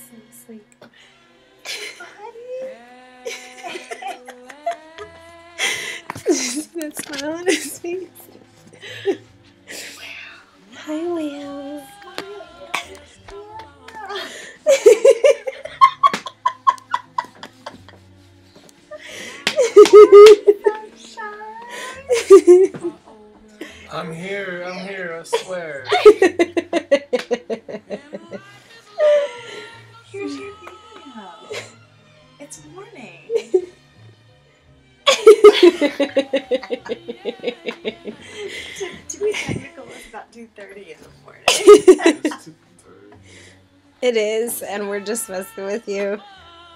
so sweet. That smile on his face. Hi, Will. I'm here, I swear. Here's your video. It's morning. to be technical, it's about 2:30 in the morning. It is, and we're just messing with you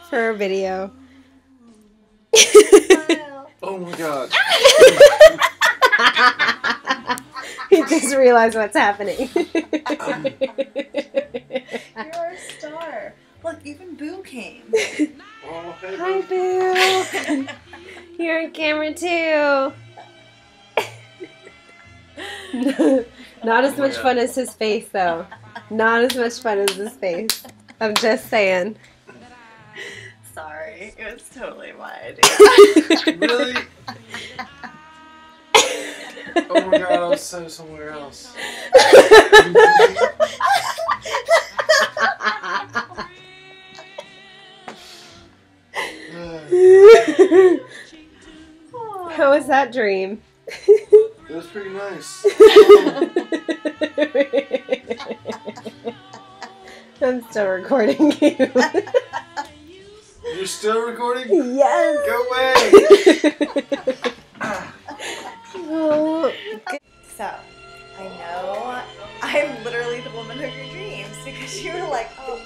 for a video. Oh my god. He just realized what's happening. You're our star. Look, even Boo came. Oh, hey, Hi, Boo. You're on camera too. Not as much fun as his face, though. Not as much fun as his face. I'm just saying. Sorry, it was totally my idea. Really? Oh my god, I was so somewhere else. How was that dream? It was pretty nice. I'm still recording you. You're still recording? Yes. Go away! Oh. So, I know I'm literally the woman of your dreams because you were like, oh,